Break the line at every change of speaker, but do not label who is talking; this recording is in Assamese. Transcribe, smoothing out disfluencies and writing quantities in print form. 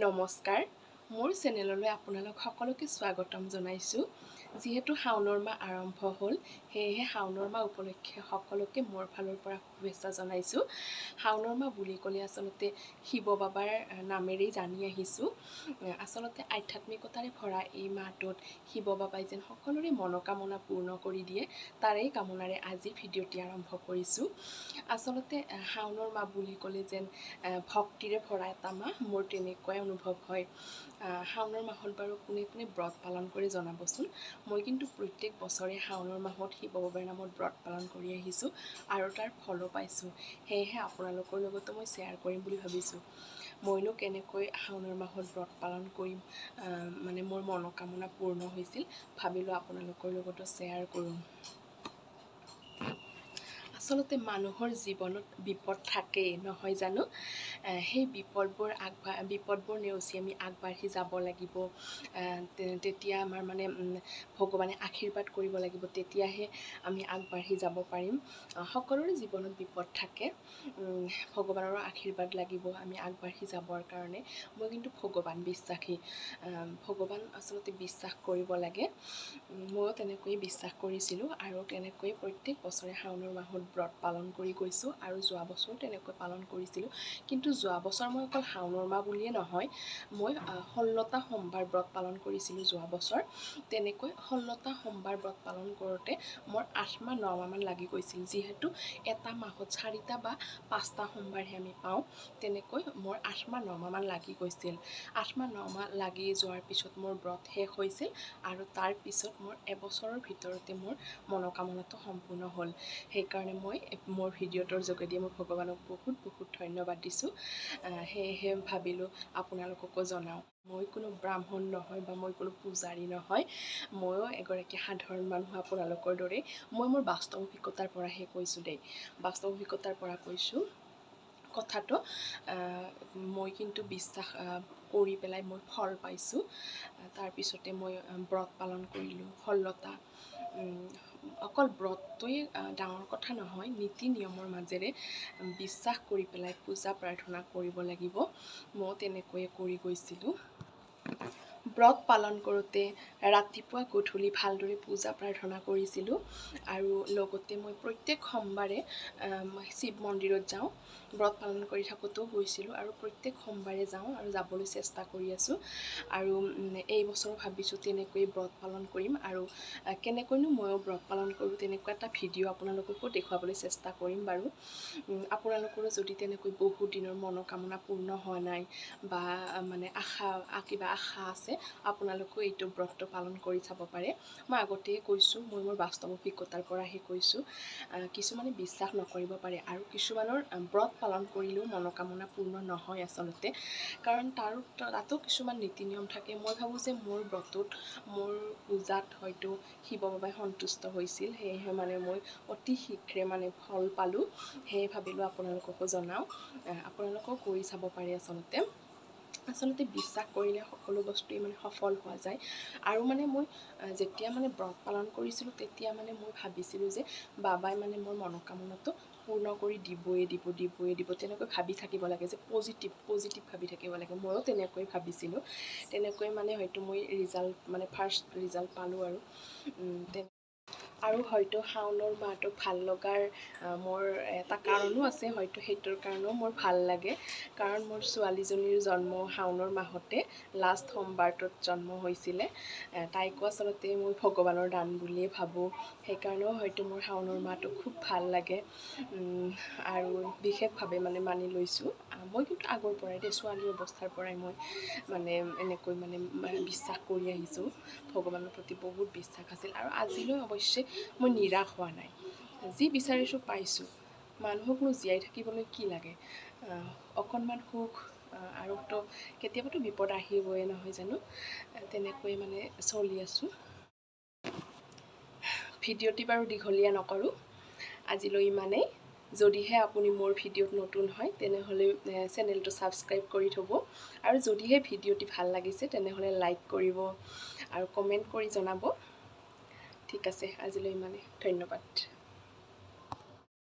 নমস্কাৰ, মোৰ চেনেললৈ আপোনালোক সকলোকে স্বাগতম জনাইছোঁ। যিহেতু শাওনৰ মাহ আৰম্ভ হ'ল, সেয়েহে শাওনৰ মাহ উপলক্ষে সকলোকে মোৰ ফালৰ পৰা শুভেচ্ছা জনাইছোঁ। শাওনৰ মাহ বুলি ক'লে আচলতে শিৱ বাবাৰ নামেৰেই জানি আহিছোঁ। আচলতে আধ্যাত্মিকতাৰে ভৰা এই মাহটোত শিৱ বাবাই যেন সকলোৰে মনোকামনা পূৰ্ণ কৰি দিয়ে, তাৰেই কামনাৰে আজি ভিডিঅ'টি আৰম্ভ কৰিছোঁ। আচলতে শাওনৰ মাহ বুলি ক'লে যেন ভক্তিৰে ভৰা এটা মাহ, মোৰ তেনেকুৱাই অনুভৱ হয়। শাওনৰ মাহত বাৰু কোনে কোনে ব্ৰত পালন কৰি জনাবচোন। মই কিন্তু প্ৰত্যেক বছৰে শাওনৰ মাহত শিৱ বাবাৰ নামত ব্ৰত পালন কৰি আহিছোঁ আৰু তাৰ ফলো পাইছোঁ। সেয়েহে আপোনালোকৰ লগতো মই শ্বেয়াৰ কৰিম বুলি ভাবিছোঁ। মইনো কেনেকৈ শাওনৰ মাহত ব্ৰত পালন কৰিম, মানে মোৰ মনোকামনা পূৰ্ণ হৈছিল, ভাবিলোঁ আপোনালোকৰ লগতো শ্বেয়াৰ কৰোঁ। আচলতে মানুহৰ জীৱনত বিপদ থাকেই নহয় জানো। সেই বিপদবোৰ নেওচি আমি আগবাঢ়ি যাব লাগিব। তেতিয়া আমাৰ মানে ভগৱানে আশীৰ্বাদ কৰিব লাগিব, তেতিয়াহে আমি আগবাঢ়ি যাব পাৰিম। সকলোৰে জীৱনত বিপদ থাকে, ভগৱানৰ আশীৰ্বাদ লাগিব আমি আগবাঢ়ি যাবৰ কাৰণে। মই কিন্তু ভগৱান বিশ্বাসী। ভগৱান আচলতে বিশ্বাস কৰিব লাগে। ময়ো তেনেকৈয়ে বিশ্বাস কৰিছিলোঁ আৰু তেনেকৈয়ে প্ৰত্যেক বছৰে শাওনৰ মাহত ব্ৰত পালন কৰি গৈছোঁ আৰু যোৱা বছৰো তেনেকৈ পালন কৰিছিলোঁ। কিন্তু যোৱা বছৰ মই অকল শাওনৰ মাহ বুলিয়ে নহয়, মই 16টা সোমবাৰ ব্ৰত পালন কৰিছিলোঁ যোৱা বছৰ। তেনেকৈ 16টা সোমবাৰ ব্ৰত পালন কৰোঁতে মোৰ 8 মাহ 9 মাহমান লাগি গৈছিল। যিহেতু এটা মাহত 4টা বা 5টা সোমবাৰহে আমি পাওঁ, তেনেকৈ মোৰ 8 মাহ 9 মাহমান লাগি গৈছিল। 8 মাহ 9 মাহ লাগি যোৱাৰ পিছত মোৰ ব্ৰত শেষ হৈছিল আৰু তাৰ পিছত মোৰ এবছৰৰ ভিতৰতে মোৰ মনোকামনাটো সম্পূৰ্ণ হ'ল। সেইকাৰণে মই মোৰ ভিডিঅ'টোৰ যোগেদি মই ভগৱানক বহুত বহুত ধন্যবাদ দিছোঁ। সেয়েহে ভাবিলোঁ আপোনালোককো জনাওঁ। মই কোনো ব্ৰাহ্মণ নহয় বা মই কোনো পূজাৰী নহয়, ময়ো এগৰাকী সাধাৰণ মানুহ আপোনালোকৰ দৰেই। মই মোৰ বাস্তৱ অভিজ্ঞতাৰ পৰাহে কৈছোঁ দেই, বাস্তৱ অভিজ্ঞতাৰ পৰা কৈছোঁ কথাটো। মই কিন্তু বিশ্বাস কৰি পেলাই মই ফল পাইছোঁ। তাৰপিছতে মই ব্ৰত পালন কৰিলোঁ 16টা। অকল ব্ৰতটোৱে ডাঙৰ কথা নহয়, নীতি নিয়মৰ মাজেৰে বিশ্বাস কৰি পেলাই পূজা প্ৰাৰ্থনা কৰিব লাগিব। মই তেনেকৈয়ে কৰি গৈছিলোঁ। ব্ৰত পালন কৰোঁতে ৰাতিপুৱা গধূলি ভালদৰে পূজা প্ৰাৰ্থনা কৰিছিলোঁ আৰু লগতে মই প্ৰত্যেক সোমবাৰে শিৱ মন্দিৰত যাওঁ। ব্ৰত পালন কৰি থাকোঁতেও গৈছিলোঁ আৰু প্ৰত্যেক সোমবাৰে যাওঁ আৰু যাবলৈ চেষ্টা কৰি আছোঁ। আৰু এই বছৰো ভাবিছোঁ তেনেকৈয়ে ব্ৰত পালন কৰিম আৰু কেনেকৈনো ময়ো ব্ৰত পালন কৰোঁ তেনেকুৱা এটা ভিডিঅ' আপোনালোককো দেখুৱাবলৈ চেষ্টা কৰিম বাৰু। আপোনালোকৰো যদি তেনেকৈ বহু দিনৰ মনোকামনা পূৰ্ণ হোৱা নাই বা মানে কিবা আশা আছে, আপোনালোকেও এইটো ব্ৰতটো পালন কৰি চাব পাৰে। মই আগতেই কৈছোঁ, মই মোৰ বাস্তৱ অভিজ্ঞতাৰ পৰাহে কৈছোঁ। কিছুমানে বিশ্বাস নকৰিব পাৰে আৰু কিছুমানৰ ব্ৰত পালন কৰিলেও মনোকামনা পূৰ্ণ নহয় আচলতে, কাৰণ তাতো কিছুমান নীতি নিয়ম থাকে। মই ভাবোঁ যে মোৰ ব্ৰতত, মোৰ পূজাত হয়তো শিৱ বাবাই সন্তুষ্ট হৈছিল, সেয়েহে মানে মই অতি শীঘ্ৰে মানে ফল পালোঁ। সেয়ে ভাবিলোঁ আপোনালোককো জনাওঁ, আপোনালোকেও কৰি চাব পাৰে। আচলতে বিশ্বাস কৰিলে সকলো বস্তুৱেই মানে সফল হোৱা যায়। আৰু মানে মই যেতিয়া মানে ব্ৰত পালন কৰিছিলোঁ, তেতিয়া মানে মই ভাবিছিলোঁ যে বাবাই মানে মোৰ মনোকামনাটো পূৰ্ণ কৰি দিবই দিব, তেনেকৈ ভাবি থাকিব লাগে, যে পজিটিভ ভাবি থাকিব লাগে। ময়ো তেনেকৈ ভাবিছিলোঁ। তেনেকৈ মানে হয়তো মই ফাৰ্ষ্ট ৰিজাল্ট পালোঁ আৰু হয়তো শাওনৰ মাহটো ভাল লগাৰ মোৰ এটা কাৰণো আছে। হয়তো সেইটোৰ কাৰণেও মোৰ ভাল লাগে, কাৰণ মোৰ ছোৱালীজনীৰ জন্ম শাওনৰ মাহতে, লাষ্ট সোমবাৰটোত জন্ম হৈছিলে। তাইকো আচলতে মই ভগৱানৰ দান বুলিয়ে ভাবোঁ। সেইকাৰণেও হয়তো মোৰ শাওনৰ মাহটো খুব ভাল লাগে আৰু বিশেষভাৱে মানে মানি লৈছোঁ। মই কিন্তু আগৰ পৰাই ছোৱালী অৱস্থাৰ পৰাই মই মানে এনেকৈ মানে বিশ্বাস কৰি আহিছোঁ। ভগৱানৰ প্ৰতি বহুত বিশ্বাস আছিল আৰু আজিলৈ অৱশ্যে মই নিৰাশ হোৱা নাই। যি বিচাৰিছোঁ পাইছোঁ। মানুহকনো জীয়াই থাকিবলৈ কি লাগে, অকণমান সুখ আৰু কেতিয়াবাতো বিপদ আহিবই নহয় জানো। তেনেকৈ মানে চলি আছোঁ। ভিডিঅ'টি বাৰু দীঘলীয়া নকৰোঁ, আজিলৈ ইমানেই। যদিহে আপুনি মোৰ ভিডিঅ'ত নতুন হয়, তেনেহ'লে চেনেলটো ছাবস্ক্ৰাইব কৰি থ'ব আৰু যদিহে ভিডিঅ'টি ভাল লাগিছে তেনেহ'লে লাইক কৰিব আৰু কমেণ্ট কৰি জনাব। ঠিক আছে, আজিলৈ ইমানেই। ধন্যবাদ।